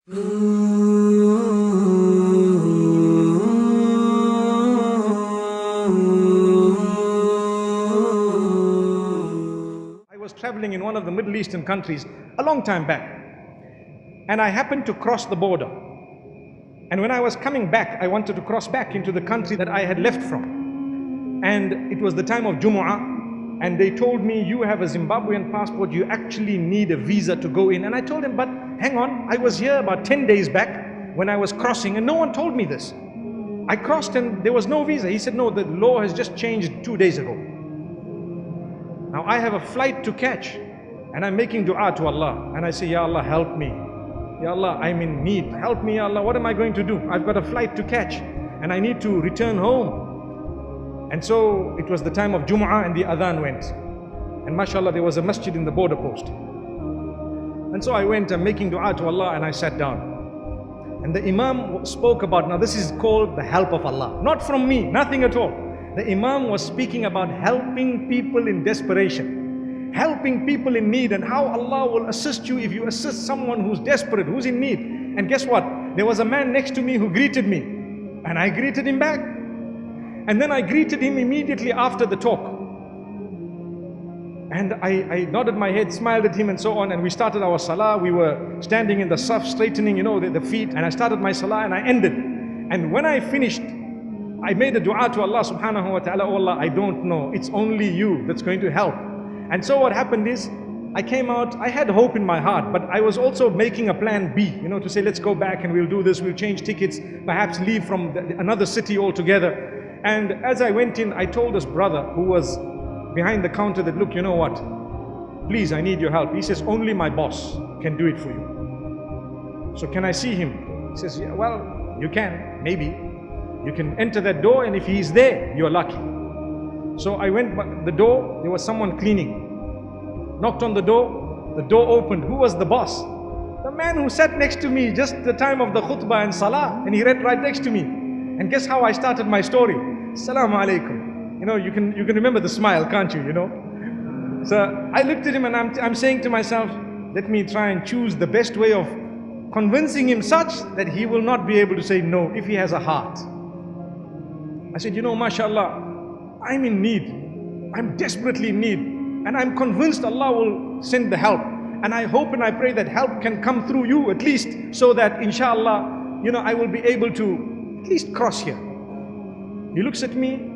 I was traveling in one of the Middle Eastern countries a long time back, and I happened to cross the border. And when I was coming back, I wanted to cross back into the country that I had left from. And it was the time of Jumu'ah, and they told me, you have a Zimbabwean passport, you actually need a visa to go in. And I told him, but hang on, I was here about 10 days back when I was crossing, and no one told me this. I crossed and there was no visa. He said, no, the law has just changed 2 days ago. Now I have a flight to catch, and I'm making dua to Allah, and I say, Ya Allah, help me. Ya Allah, I'm in need. Help me, Ya Allah. What am I going to do? I've got a flight to catch and I need to return home. And so it was the time of Jumu'ah and the adhan went. And mashallah, there was a masjid in the border post. And so I went, I'm making dua to Allah, and I sat down. And the Imam spoke about, now this is called the help of Allah. Not from me, nothing at all. The Imam was speaking about helping people in desperation, helping people in need, and how Allah will assist you if you assist someone who's desperate, who's in need. And guess what? There was a man next to me who greeted me, and I greeted him back. And then I greeted him immediately after the talk. And I nodded my head, smiled at him and so on, and we started our salah. We were standing in the saf, straightening, the feet, and I started my salah and I ended. And when I finished, I made a dua to Allah subhanahu wa ta'ala, oh Allah, I don't know, it's only you that's going to help. And so what happened is, I came out, I had hope in my heart, but I was also making a plan B, to say, let's go back and we'll do this, we'll change tickets, perhaps leave from another city altogether. And as I went in, I told this brother who was behind the counter that, look, you know what, please, I need your help. He says, only my boss can do it for you. So can I see him? He says, yeah, well, you can, maybe. You can enter that door, and if he's there, you're lucky. So I went by the door, there was someone cleaning. Knocked on the door opened. Who was the boss? The man who sat next to me just the time of the khutbah and salah, and he read right next to me. And guess how I started my story? Assalamu alaikum. You can remember the smile, can't you? So I looked at him and I'm saying to myself, let me try and choose the best way of convincing him such that he will not be able to say no if he has a heart. I said, mashallah, I'm in need. I'm desperately in need. And I'm convinced Allah will send the help. And I hope and I pray that help can come through you at least, so that inshallah, I will be able to at least cross here. He looks at me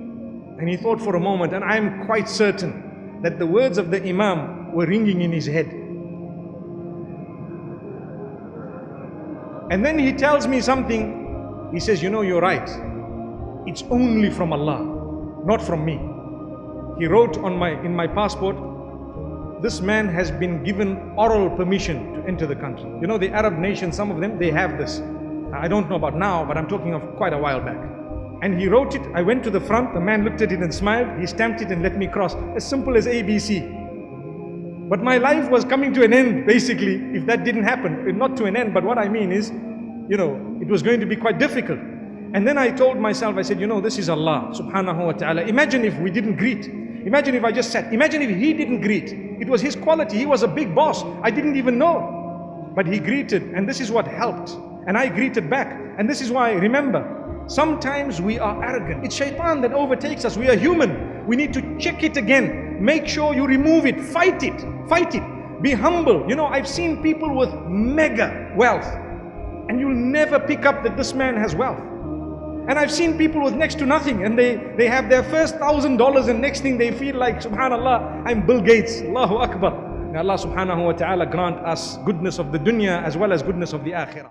and he thought for a moment, and I'm quite certain that the words of the Imam were ringing in his head. And then he tells me something. He says, you're right. It's only from Allah, not from me. He wrote in my passport, this man has been given oral permission to enter the country. The Arab nations, some of them, they have this. I don't know about now, but I'm talking of quite a while back. And he wrote it. I went to the front, the man looked at it and smiled. He stamped it and let me cross. As simple as ABC. But my life was coming to an end, basically, if that didn't happen. Not to an end, but what I mean is, it was going to be quite difficult. And then I told myself, I said, this is Allah subhanahu wa ta'ala. Imagine if we didn't greet. Imagine if I just sat. Imagine if he didn't greet. It was his quality. He was a big boss. I didn't even know. But he greeted, and this is what helped. And I greeted back. And this is why, remember, sometimes we are arrogant. It's shaitan that overtakes us. We are human. We need to check it again. Make sure you remove it. Fight it. Fight it. Be humble. I've seen people with mega wealth, and you'll never pick up that this man has wealth. And I've seen people with next to nothing, and they have their first $1,000, and next thing they feel like, subhanallah, I'm Bill Gates. Allahu Akbar. May Allah subhanahu wa ta'ala grant us goodness of the dunya as well as goodness of the akhirah.